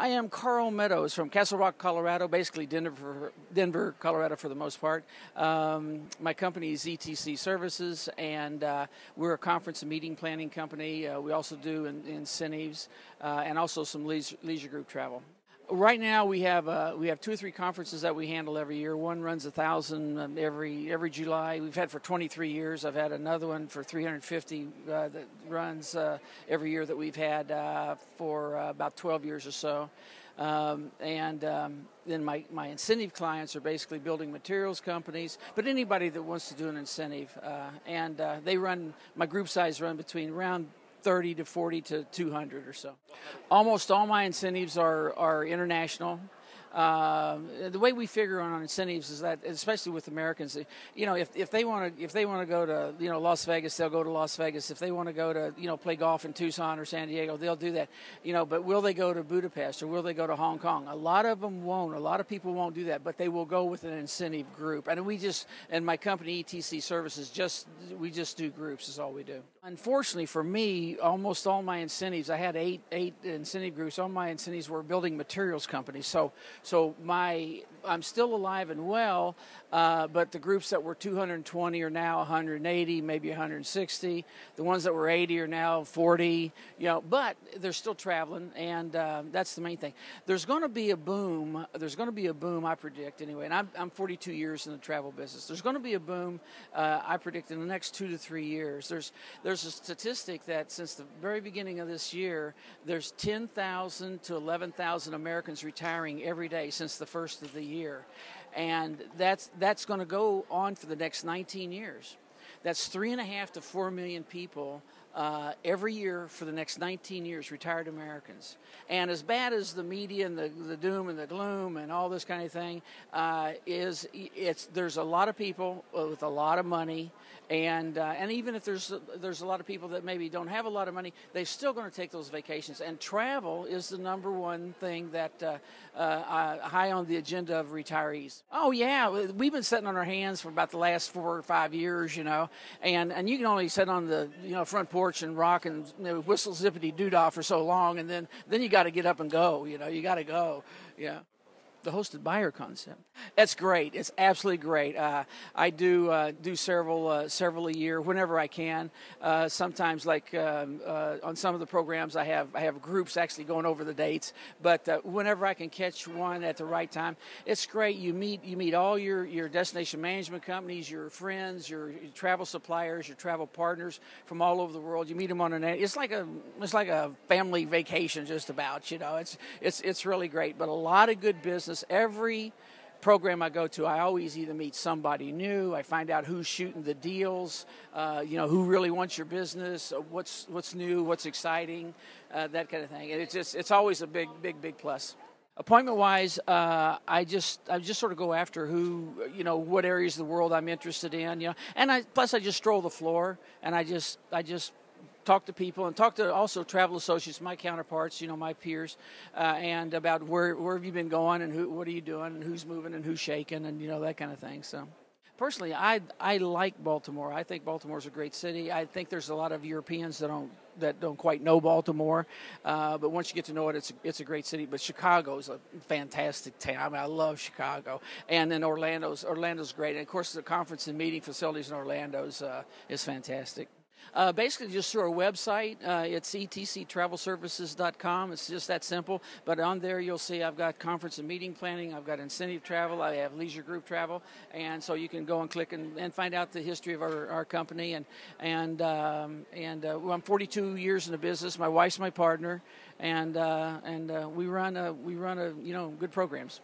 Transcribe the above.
I am Carl Meadows from Castle Rock, Colorado, basically Denver, Colorado for the most part. My company is ETC Services, and we're a conference and meeting planning company. We also do incentives and also some leisure group travel. Right now we have 2 or 3 conferences that we handle every year. One runs 1,000 every July. We've had for 23 years. I've had another one for 350 that runs every year that we've had for about 12 years or so. Then my incentive clients are basically building materials companies, but anybody that wants to do an incentive. My group size run between around 30 to 40 to 200 or so. Almost all my incentives are international. The way we figure on incentives is that, especially with Americans, if they want to go to Las Vegas, they'll go to Las Vegas. If they want to go to play golf in Tucson or San Diego, they'll do that. But will they go to Budapest or will they go to Hong Kong? A lot of them won't. A lot of people won't do that, but they will go with an incentive group. And my company ETC Services we just do groups is all we do. Unfortunately for me, almost all my incentives, I had eight incentive groups. All my incentives were building materials companies. So I'm still alive and well, but the groups that were 220 are now 180, maybe 160. The ones that were 80 are now 40. But they're still traveling, and that's the main thing. There's going to be a boom. I predict anyway. And I'm 42 years in the travel business. There's going to be a boom. I predict in the next 2 to 3 years. There's a statistic that since the very beginning of this year, there's 10,000 to 11,000 Americans retiring every day since the first of the year. And that's going to go on for the next 19 years. That's 3.5 to 4 million people every year for the next 19 years, retired Americans. And as bad as the media and the doom and the gloom and all this kind of thing there's a lot of people with a lot of money, and even if there's a lot of people that maybe don't have a lot of money, they're still going to take those vacations. And travel is the number one thing that high on the agenda of retirees. Oh yeah, we've been sitting on our hands for about the last 4 or 5 years, and you can only sit on the front porch and rock and whistle zippity doo-dah for so long, and then you got to get up and go. You got to go. Yeah. The hosted buyer concept. That's great. It's absolutely great. I do several a year whenever I can. Sometimes, like on some of the programs, I have groups actually going over the dates. But whenever I can catch one at the right time, it's great. You meet all your destination management companies, your friends, your travel suppliers, your travel partners from all over the world. You meet them on an. It's like a family vacation, just about. It's really great. But a lot of good business. Every program I go to, I always either meet somebody new, I find out who's shooting the deals, who really wants your business, what's new, what's exciting, that kind of thing. And it's always a big plus. Appointment-wise, I just sort of go after what areas of the world I'm interested in, and I just stroll the floor, and I just talk to people and talk to also travel associates, my counterparts, my peers, and about where have you been going and what are you doing and who's moving and who's shaking and that kind of thing. So personally, I like Baltimore. I think Baltimore's a great city. I think there's a lot of Europeans that don't quite know Baltimore, but once you get to know it, it's a great city. But Chicago's a fantastic town. I love Chicago, and then Orlando's great. And of course, the conference and meeting facilities in Orlando is fantastic. Basically, just through our website. It's etctravelservices.com. It's just that simple. But on there, you'll see I've got conference and meeting planning. I've got incentive travel. I have leisure group travel. And so you can go and click and find out the history of our company. And I'm 42 years in the business. My wife's my partner. And we run good programs.